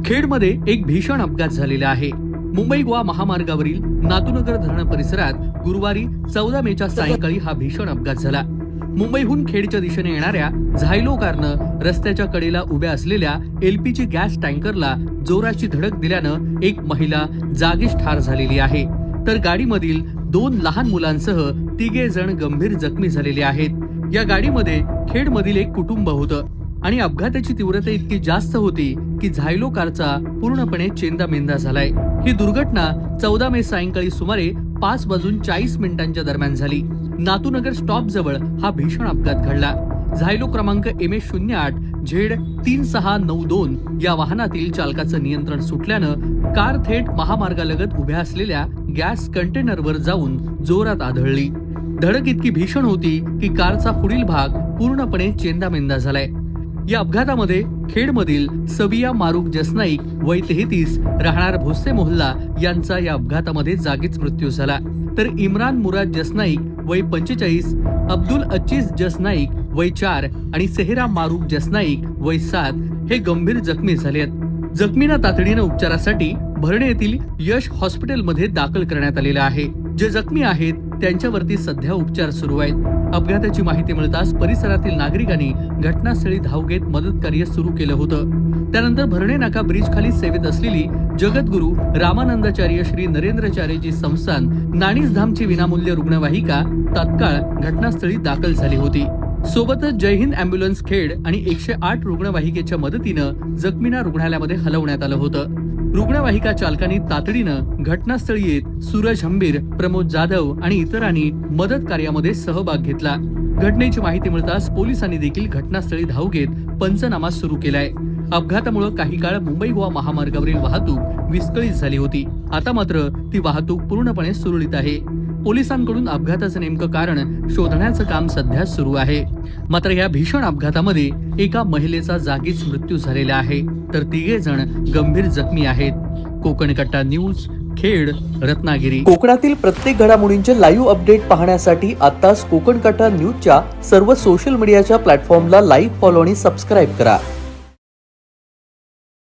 खेडमध्ये एक भीषण अपघात झालेला आहे। मुंबई गोवा महामार्गावरील नातूनगर धरण परिसरात गुरुवारी 14 मेच्या सायंकाळी हा भीषण अपघात झाला। मुंबईहून खेडच्या दिशेने येणाऱ्या झायलो कारनं रस्त्याच्या कडेला उभ्या असलेल्या एलपीजी गॅस टँकरला जोराची धडक दिल्यानं एक महिला जागीच ठार झालेली आहे, तर गाडीमधील 2 लहान मुलांसह 3 जण गंभीर जखमी झालेले आहेत। या गाडीमध्ये खेडमधील एक कुटुंब होतं आणि अपघाताची तीव्रता इतकी जास्त होती की झायलो कारचा पूर्णपणे चेंदामेंदा झालाय। ही दुर्घटना 14 मे सायंकाळी सुमारे 5:40 दरम्यान झाली। नातूनगर स्टॉप जवळ हा भीषण अपघात घडला। झायलो क्रमांक MS08 Z3692 या वाहनातील चालकाचं नियंत्रण सुटल्यानं कार थेट महामार्गालगत उभ्या असलेल्या गॅस कंटेनरवर जाऊन जोरात आदळली। धडक इतकी भीषण होती की कारचा पुढील भाग पूर्णपणे चेंदामेंदा झालाय। या अपघातामध्ये खेडमधील सबिया मारुक जसनाईक वय 33 राहणार भोसे मोहल्ला यांचा या अपघातामध्ये जागीच मृत्यू झाला, तर इम्रान मुराद जसनाईक वय 45, अब्दुल अच्चीज जसनाईक वय 4 आणि सेहरा मारुक जसनाईक वय 7 हे गंभीर जखमी झाले आहेत। जखमींना तातडीने उपचारासाठी भरणे येथील यश हॉस्पिटलमध्ये दाखल करण्यात आलेलं आहे। जे जखमी आहेत त्यांच्यावरती सध्या उपचार सुरू आहेत। अपघाताची माहिती मिळताच परिसरातील नागरिकांनी घटनास्थळी धाव घेत मदत कार्य सुरू केलं होतं। त्यानंतर भरणे नाका ब्रिज खाली सेवेत असलेली जगद्गुरु रामानंदाचार्य श्री नरेंद्रचार्यजी संस्थान नाणीसधामची विनामूल्य रुग्णवाहिका तात्काळ घटनास्थळी दाखल झाली होती। सोबतच जय हिंद अँब्युलन्स खेड आणि 108 रुग्णवाहिकेच्या मदतीनं जखमींना रुग्णालयामध्ये हलवण्यात आलं होतं। रुग्णवाहिका चालकांनी तातडीनं घटनास्थळी येत सूरज हंबीर, प्रमोद जाधव आणि इतरांनी मदत कार्यामध्ये सहभाग घेतला। घटनेची माहिती मिळताच पोलिसांनी देखील घटनास्थळी धाव घेत पंचनामा सुरू केलाय। अपघातामुळे काही काळ मुंबई गोवा महामार्गावरील वाहतूक विस्कळीत झाली होती। आता मात्र ती वाहतूक पूर्णपणे सुरळीत आहे। पोलिसांकडून अपघाताचं नेमकं कारण शोधण्याचं काम सध्या सुरू आहे। मात्र या भीषण अपघातामध्ये एका महिलेचा जागीच मृत्यू झालेला आहे, तर 3 जण गंभीर जखमी आहेत। कोकण कट्टा न्यूज, खेड, रत्नागिरी। कोकणातील प्रत्येक घडामोडींचे लाईव्ह अपडेट पाहण्यासाठी आताच कोकण कट्टा न्यूजच्या सर्व सोशल मीडियाच्या प्लॅटफॉर्मला लाईक, फॉलो आणि सबस्क्राईब करा।